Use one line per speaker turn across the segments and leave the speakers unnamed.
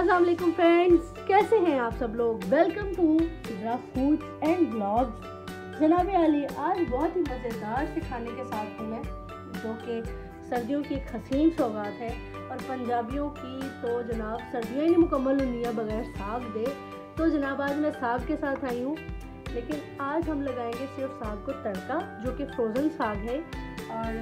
अस्सलाम वालेकुम फ्रेंड्स, कैसे हैं आप सब लोग। Welcome to Sidra foods and blogs. जनाब आली, आज बहुत ही मज़ेदार से खाने के साथ हूँ मैं, जो कि सर्दियों की एक हसीन सौगात है। और पंजाबियों की तो जनाब सर्दियाँ ही नहीं मुकम्मल हुई बगैर साग दे। तो जनाब आज मैं साग के साथ आई हूँ, लेकिन आज हम लगाएंगे सिर्फ साग को तड़का, जो कि फ्रोज़न साग है। और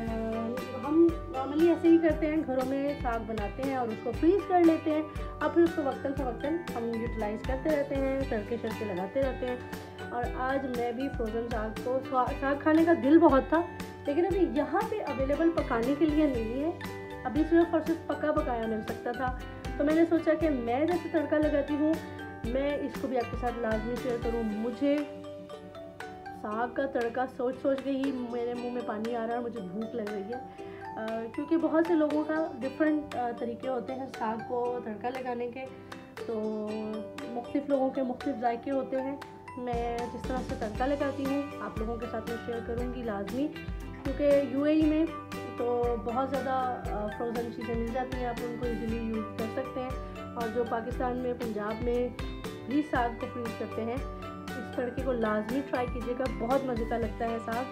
हम नॉर्मली ऐसे ही करते हैं, घरों में साग बनाते हैं और उसको फ्रीज़ कर लेते हैं, और फिर उसको वक्तन फ़वक्तन हम यूटिलाइज़ करते रहते हैं, तड़के शड़के लगाते रहते हैं। और आज मैं भी फ्रोज़न साग को साग खाने का दिल बहुत था, लेकिन अभी यहाँ पे अवेलेबल पकाने के लिए नहीं है। अभी सिर्फ और सिर्फ पका पकाया मिल सकता था, तो मैंने सोचा कि मैं जैसे तड़का लगाती हूँ, मैं इसको भी आपके साथ लाजमी शेयर करूँ। मुझे साग का तड़का सोच के ही मेरे मुंह में पानी आ रहा है, मुझे भूख लग रही है। क्योंकि बहुत से लोगों का डिफरेंट तरीके होते हैं साग को तड़का लगाने के, तो मुख्तलिफ लोगों के मुख्तलिफ जायके होते हैं। मैं जिस तरह से तड़का लगाती हूँ आप लोगों के साथ में शेयर करूँगी लाजमी, क्योंकि यूएई में तो बहुत ज़्यादा फ्रोज़न चीज़ें मिल जाती हैं, आप उनको इजीली यूज़ कर सकते हैं। और जो पाकिस्तान में पंजाब में भी साग को फ्रीज़ करते हैं, इस तड़के को लाजमी ट्राई कीजिएगा, बहुत मज़े का लगता है साग।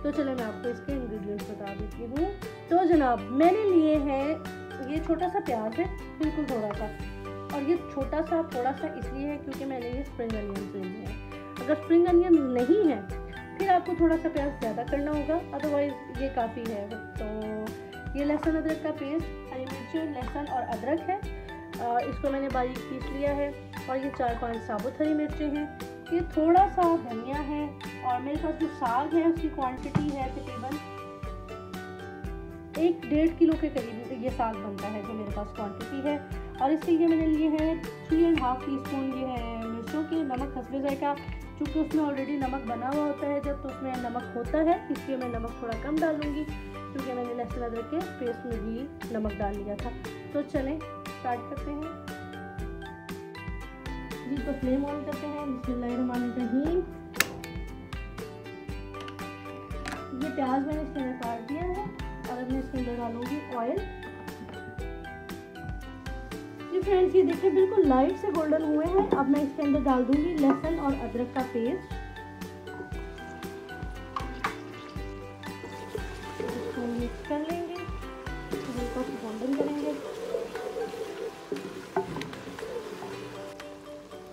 तो चले मैं आपको इसके इंग्रेडिएंट्स बता देती हूँ। तो जनाब मैंने लिए हैं, ये छोटा सा प्याज है, बिल्कुल थोड़ा सा, और ये छोटा सा थोड़ा सा इसलिए है क्योंकि मैंने ये स्प्रिंग अनियंस लिए हैं। अगर स्प्रिंग अनियंस नहीं है फिर आपको थोड़ा सा प्याज ज़्यादा करना होगा, अदरवाइज़ ये काफ़ी है। तो ये लहसुन अदरक का पेस्ट, हरी मिर्च, लहसुन और अदरक है, इसको मैंने बारीक पीस लिया है। और ये 4-5 साबुत हरी मिर्चें हैं, ये थोड़ा सा धनिया है। और मेरे पास जो साग है उसकी क्वांटिटी है तकरीबन 1-1.5 किलो के करीब ये साग बनता है, जो मेरे पास क्वांटिटी है। और इसके लिए मैंने लिए हैं 3.5 टीस्पून ये है मिर्चों के, नमक हस्बे जायका, चूँकि उसमें ऑलरेडी नमक बना हुआ होता है जब, तो उसमें नमक होता है, इसलिए मैं नमक थोड़ा कम डालूँगी, क्योंकि मैंने लहसुन अदरक के पेस्ट में भी नमक डाल लिया था। तो चलें स्टार्ट करते हैं जी। तो फ्लेम ऑन करते हैं, बिस्मिल्लाहिर्रहमानिर्रहीम। ये प्याज मैंने इसके अंदर काट दिया है, और अब मैं इसके अंदर डालूंगी ऑयल। जी फ्रेंड्स, ये देखिए बिल्कुल लाइट से गोल्डन हुए हैं। अब मैं इसके अंदर डाल दूंगी लहसुन और अदरक का पेस्ट, इसको मिक्स कर लेंगे, हल्का सा गोल्डन करेंगे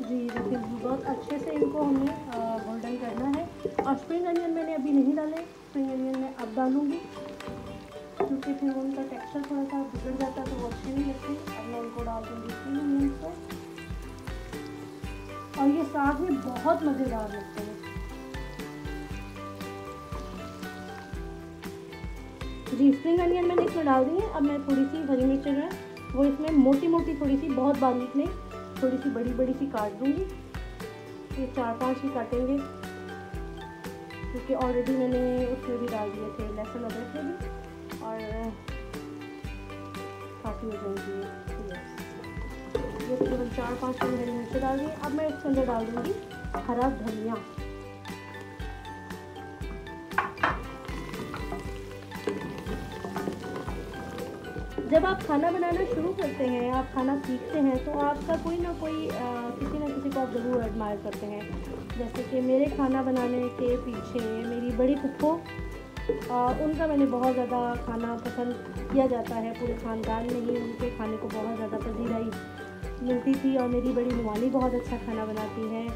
जी। देखिए बहुत अच्छे से इनको हमें गोल्डन करना है। और स्प्रिंग अनियन मैंने अभी नहीं डाले, स्प्रिंग अनियन मैं अब डालूंगी, क्योंकि फिर उनका टेक्सचर थोड़ा सा बिगड़ जाता है, तो वो अच्छे नहीं लगते। अब मैं इनको डाल दूँगी स्प्रिंग अनियन को, और ये साग में बहुत मज़ेदार लगते हैं जी। स्प्रिंग अनियन मैंने इसमें डाल दी है। अब मैं थोड़ी सी हरी मिर्चें जो है वो इसमें मोटी मोटी, थोड़ी सी, बहुत बारीक नहीं, थोड़ी सी बड़ी बड़ी सी काट दूँगी। ये 4-5 ही काटेंगे, क्योंकि ऑलरेडी मैंने उसमें भी डाल दिए थे लहसुन अदरक में भी, और काफ़ी हो जाएंगी ये तकरीबन 4-5 मैंने हरी मिर्चें डाल दी। अब मैं इसके अंदर डाल दूँगी हरा धनिया। जब आप खाना बनाना शुरू करते हैं, आप खाना सीखते हैं, तो आपका कोई ना कोई किसी न किसी को आप ज़रूर एडमायर करते हैं। जैसे कि मेरे खाना बनाने के पीछे मेरी बड़ी फुफ्फो, उनका मैंने बहुत ज़्यादा खाना पसंद किया जाता है, पूरे ख़ानदान में ही उनके खाने को बहुत ज़्यादा पजीराई मिलती थी। और मेरी बड़ी नुमानी बहुत अच्छा खाना बनाती है,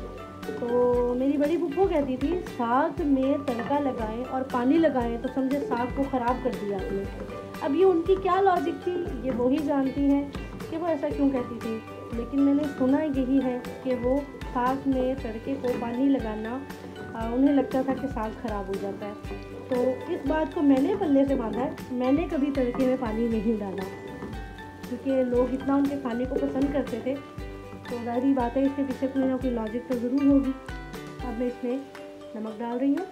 तो मेरी बड़ी फुफ्फो कहती थी साग में तड़का लगाएं और पानी लगाएं तो समझे साग को ख़राब कर दिया आपने। अब ये उनकी क्या लॉजिक थी ये वो ही जानती हैं कि वो ऐसा क्यों कहती थी, लेकिन मैंने सुना यही है कि वो साग में तड़के को पानी लगाना उन्हें लगता था कि साग ख़राब हो जाता है। तो इस बात को मैंने पल्ले से बांधा है, मैंने कभी तड़के में पानी नहीं डाला, क्योंकि लोग इतना उनके खाने को पसंद करते थे, तो ज़ाहिर बात है इसके पीछे कोई ना कोई लॉजिक तो ज़रूर होगी। अब मैं इसमें नमक डाल रही हूँ,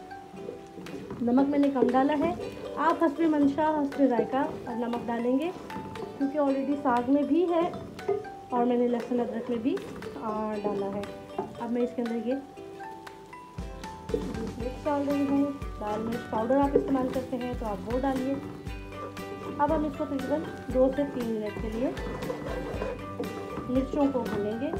नमक मैंने कम डाला है, आप हस्बे मंशा हस्बे जायका नमक डालेंगे, क्योंकि ऑलरेडी साग में भी है और मैंने लहसुन अदरक में भी डाला है। अब मैं इसके अंदर ये मिर्च डाल रही हूँ, लाल मिर्च पाउडर आप इस्तेमाल करते हैं तो आप वो डालिए। अब हम इसको तकरीबन 2 से 3 मिनट के लिए मिर्चों को भूनेंगे।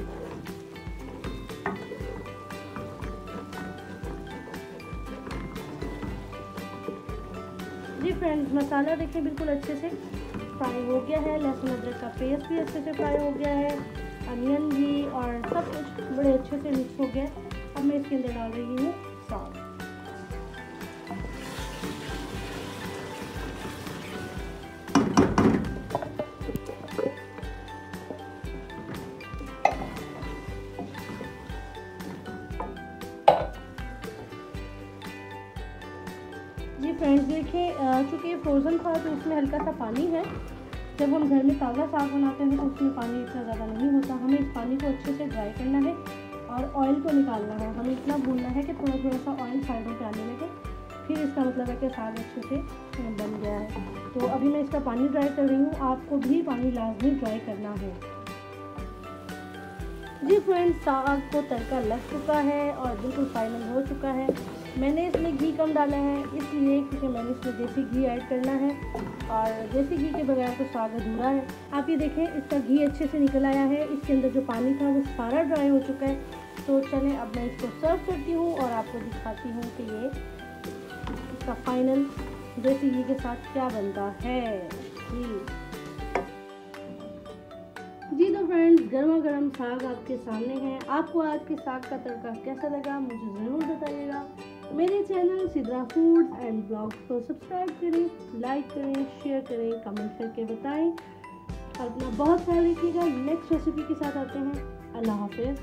जी फ्रेंड्स, मसाला देखिए बिल्कुल अच्छे से फ्राई हो गया है। लहसुन अदरक का पेस्ट भी अच्छे से फ्राई हो गया है। अनियन भी और सब कुछ बड़े अच्छे से मिक्स हो गया है। अब मैं इसके अंदर डाल रही हूँ साग। जी फ्रेंड्स देखिए, चूँकि ये फ्रोज़न था तो इसमें हल्का सा पानी है। जब हम घर में ताज़ा साग बनाते हैं तो उसमें पानी इतना ज़्यादा नहीं होता। हमें इस पानी को अच्छे से ड्राई करना है और ऑयल को निकालना है। हमें इतना भूनना है कि थोड़ा थोड़ा सा ऑयल साइडों पे आने लगे, फिर इसका मतलब है कि साग अच्छे से बन गया है। तो अभी मैं इसका पानी ड्राई कर रही हूँ। आपको भी पानी लाजमी ड्राई करना है। जी फ्रेंड्स, साग को तड़का लग चुका है और बिल्कुल फाइनल हो चुका है। मैंने इसमें घी कम डाला है इसलिए क्योंकि मैंने इसमें देसी घी ऐड करना है और देसी घी के बगैर तो साग अधूरा है। आप ये देखें, इसका घी अच्छे से निकल आया है। इसके अंदर जो पानी था वो सारा ड्राई हो चुका है। तो चलें अब मैं इसको सर्व करती हूँ और आपको दिखाती हूँ कि ये इसका फाइनल देसी घी के साथ क्या बनता है। जी तो फ्रेंड्स, गर्मा गर्म साग आपके सामने है। आपको आज के साग का तड़का कैसा लगा मुझे ज़रूर बताइएगा। मेरे channel Sidra foods and blogs को सब्सक्राइब करें, लाइक करें, शेयर करें, कमेंट करके बताएं और अपना बहुत ख्याल रखिएगा। नेक्स्ट रेसिपी के साथ आते हैं। अल्लाह हाफिज़।